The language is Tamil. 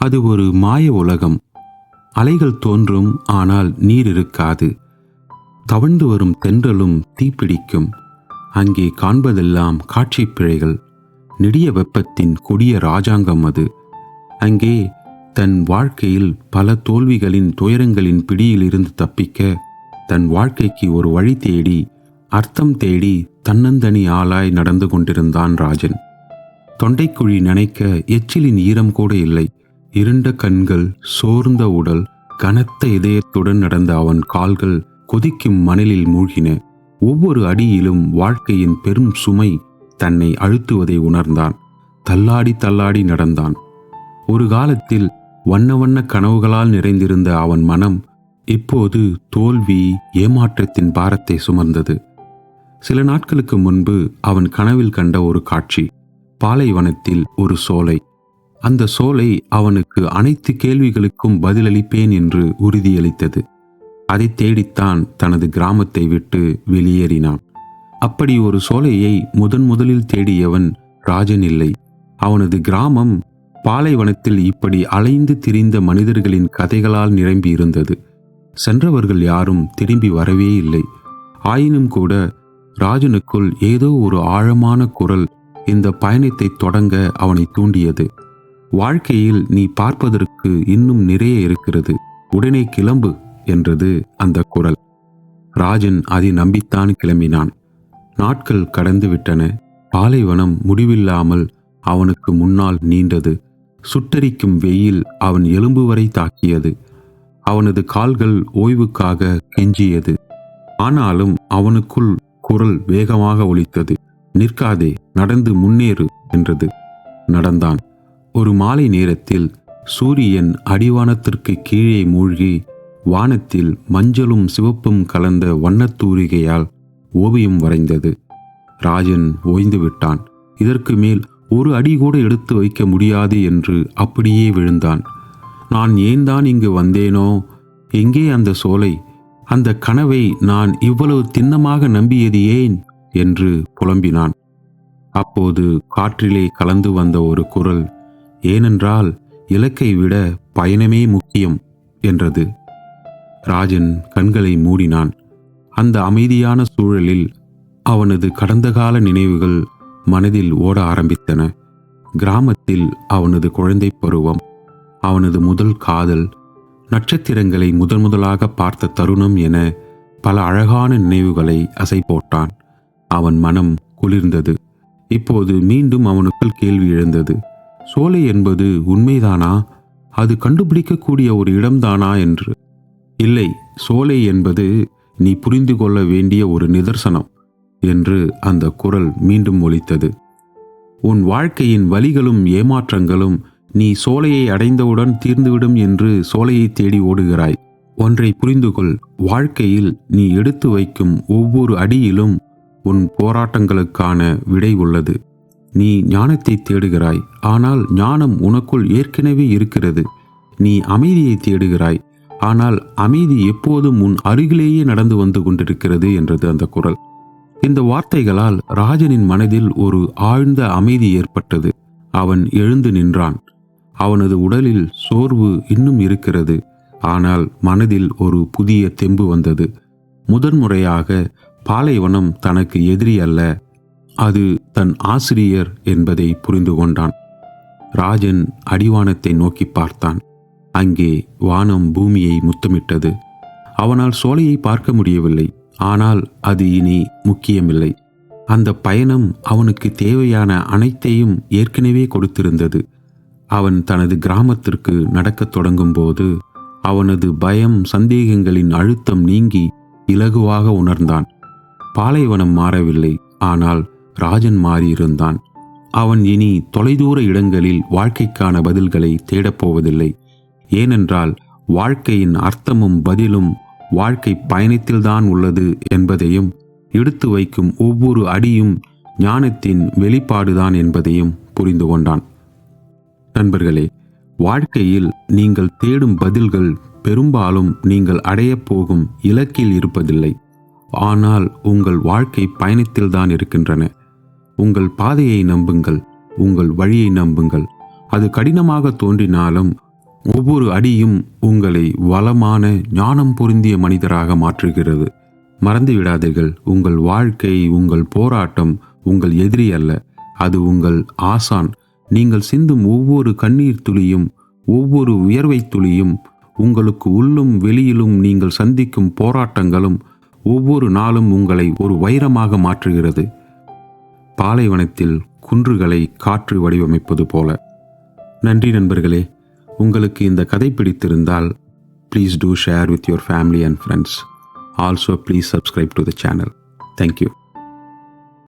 அது ஒரு மாய உலகம். அலைகள் தோன்றும், ஆனால் நீர் இருக்காது. தவழ்ந்து வரும் தென்றலும் தீப்பிடிக்கும். அங்கே காண்பதெல்லாம் காட்சி பிழைகள். நெடிய வெப்பத்தின் கொடிய ராஜாங்கம் அது. அங்கே தன் வாழ்க்கையில் பல தோல்விகளின் துயரங்களின் பிடியில் இருந்து தப்பிக்க, தன் வாழ்க்கைக்கு ஒரு வழி தேடி, அர்த்தம் தேடி தன்னந்தனி ஆளாய் நடந்து கொண்டிருந்தான் ராஜன். தொண்டைக்குழி நனைக்க எச்சிலின் ஈரம் கூட இல்லை. இருண்ட கண்கள், சோர்ந்த உடல், கனத்த இதயத்துடன் நடந்த அவன் கால்கள் கொதிக்கும் மணலில் மூழ்கின. ஒவ்வொரு அடியிலும் வாழ்க்கையின் பெரும் சுமை தன்னை அழுத்துவதை உணர்ந்தான். தள்ளாடி தள்ளாடி நடந்தான். ஒரு காலத்தில் வண்ண வண்ண கனவுகளால் நிறைந்திருந்த அவன் மனம் இப்போது தோல்வி, ஏமாற்றத்தின் பாரத்தை சுமந்தது. சில நாட்களுக்கு முன்பு அவன் கனவில் கண்ட ஒரு காட்சி. பாலைவனத்தில் ஒரு சோலை. அந்த சோலை அவனுக்கு அனைத்து கேள்விகளுக்கும் பதிலளிப்பேன் என்று உறுதியளித்தது. அதை தேடித்தான் தனது கிராமத்தை விட்டு வெளியேறினான். அப்படி ஒரு சோலையை முதலில் தேடியவன் ராஜன் இல்லை. அவனது கிராமம் பாலைவனத்தில் இப்படி அலைந்து திரிந்த மனிதர்களின் கதைகளால் நிரம்பி இருந்தது. சென்றவர்கள் யாரும் திரும்பி வரவே இல்லை. ஆயினும் கூட ராஜனுக்குள் ஏதோ ஒரு ஆழமான குரல் இந்த பயணத்தை தொடங்க அவனை தூண்டியது. வாழ்க்கையில் நீ பார்ப்பதற்கு இன்னும் நிறைய இருக்கிறது, உடனே கிளம்பு என்றது அந்த குரல். ராஜன் அதை நம்பித்தான் கிளம்பினான். நாட்கள் கடந்து விட்டன. பாலைவனம் முடிவில்லாமல் அவனுக்கு முன்னால் நீண்டது. சுட்டரிக்கும் வெயில் அவன் எலும்பு வரை தாக்கியது. அவனது கால்கள் ஓய்வுக்காக கெஞ்சியது. ஆனாலும் அவனுக்குள் குரல் வேகமாக ஒலித்தது. நிற்காதே, நடந்து முன்னேறு என்றது. நடந்தான். ஒரு மாலை நேரத்தில் சூரியன் அடிவானத்திற்கு கீழே மூழ்கி வானத்தில் மஞ்சளும் சிவப்பும் கலந்த வண்ணத்தூரிகையால் ஓவியம் வரைந்தது. ராஜன் ஓய்ந்து விட்டான். இதற்கு மேல் ஒரு அடி கூட எடுத்து வைக்க முடியாது என்று அப்படியே விழுந்தான். நான் ஏன் தான் இங்கு வந்தேனோ? எங்கே அந்த சோலை? அந்த கனவை நான் இவ்வளவு திண்ணமாக நம்பியது ஏன் என்று புலம்பினான். அப்போது காற்றிலே கலந்து வந்த ஒரு குரல், ஏனென்றால் இலக்கை விட பயணமே முக்கியம் என்றது. ராஜன் கண்களை மூடினான். அந்த அமைதியான சூழலில் அவனது கடந்த கால நினைவுகள் மனதில் ஓட ஆரம்பித்தன. கிராமத்தில் அவனது குழந்தை பருவம், அவனது முதல் காதல், நட்சத்திரங்களை முதலாக பார்த்த தருணம் என பல அழகான நினைவுகளை அசை போட்டான். அவன் மனம் குளிர்ந்தது. இப்போது மீண்டும் அவனுக்குள் கேள்வி எழுந்தது. சோலை என்பது உண்மைதானா? அது கண்டுபிடிக்கக்கூடிய ஒரு இடம்தானா என்று. இல்லை, சோலை என்பது நீ புரிந்து கொள்ள வேண்டிய ஒரு நிதர்சனம் என்று அந்த குரல் மீண்டும் ஒலித்தது. உன் வாழ்க்கையின் வலிகளும் ஏமாற்றங்களும் நீ சோலையை அடைந்தவுடன் தீர்ந்துவிடும் என்று சோலையை தேடி ஓடுகிறாய். ஒன்றை புரிந்து கொள், வாழ்க்கையில் நீ எடுத்து வைக்கும் ஒவ்வொரு அடியிலும் உன் போராட்டங்களுக்கான விடை உள்ளது. நீ ஞானத்தை தேடுகிறாய், ஆனால் ஞானம் உனக்குள் ஏற்கனவே இருக்கிறது. நீ அமைதியை தேடுகிறாய், ஆனால் அமைதி எப்போதும் உன் அருகிலேயே நடந்து வந்து கொண்டிருக்கிறது என்றது அந்த குரல். இந்த வார்த்தைகளால் ராஜனின் மனதில் ஒரு ஆழ்ந்த அமைதி ஏற்பட்டது. அவன் எழுந்து நின்றான். அவனது உடலில் சோர்வு இன்னும் இருக்கிறது, ஆனால் மனதில் ஒரு புதிய தெம்பு வந்தது. முதன்முறையாக பாலைவனம் தனக்கு எதிரி அல்ல, அது தன் ஆசிரியர் என்பதை புரிந்து கொண்டான். ராஜன் அடிவானத்தை நோக்கி பார்த்தான். அங்கே வானம் பூமியை முத்தமிட்டது. அவனால் சோலையை பார்க்க முடியவில்லை, ஆனால் அது இனி முக்கியமில்லை. அந்த பயணம் அவனுக்கு தேவையான அனைத்தையும் ஏற்கனவே கொடுத்திருந்தது. அவன் தனது கிராமத்திற்கு நடக்கத் தொடங்கும் போது அவனது பயம், சந்தேகங்களின் அழுத்தம் நீங்கி இலகுவாக உணர்ந்தான். பாலைவனம் மாறவில்லை, ஆனால் ராஜன் மாறியிருந்தான். அவன் இனி தொலைதூர இடங்களில் வாழ்க்கைக்கான பதில்களை தேடப்போவதில்லை. ஏனென்றால் வாழ்க்கையின் அர்த்தமும் பதிலும் வாழ்க்கை பயணத்தில்தான் உள்ளது என்பதையும், எடுத்து வைக்கும் ஒவ்வொரு அடியும் ஞானத்தின் வெளிப்பாடுதான் என்பதையும் புரிந்து கொண்டான். நண்பர்களே, வாழ்க்கையில் நீங்கள் தேடும் பதில்கள் பெரும்பாலும் நீங்கள் அடையப் போகும் இலக்கில் இருப்பதில்லை, ஆனால் உங்கள் வாழ்க்கை பயணத்தில்தான் இருக்கின்றன. உங்கள் பாதையை நம்புங்கள், உங்கள் வழியை நம்புங்கள். அது கடினமாக தோன்றினாலும் ஒவ்வொரு அடியும் உங்களை வளமான ஞானம் பொருந்திய மனிதராக மாற்றுகிறது. மறந்து விடாதீர்கள், உங்கள் வாழ்க்கை, உங்கள் போராட்டம் உங்கள் எதிரி அல்ல, அது உங்கள் ஆசான். நீங்கள் சிந்தும் ஒவ்வொரு கண்ணீர் துளியும், ஒவ்வொரு உயர்வை துளியும், உங்களுக்கு உள்ளும் வெளியிலும் நீங்கள் சந்திக்கும் போராட்டங்களும் ஒவ்வொரு நாளும் உங்களை ஒரு வைரமாக மாற்றுகிறது. பாலைவனத்தில் குன்றுகளை காற்று வடிவமைப்பது போல. நன்றி நண்பர்களே. உங்களுக்கு இந்த கதை பிடித்திருந்தால் please do share with your family and friends. Also please subscribe to the channel. Thank you.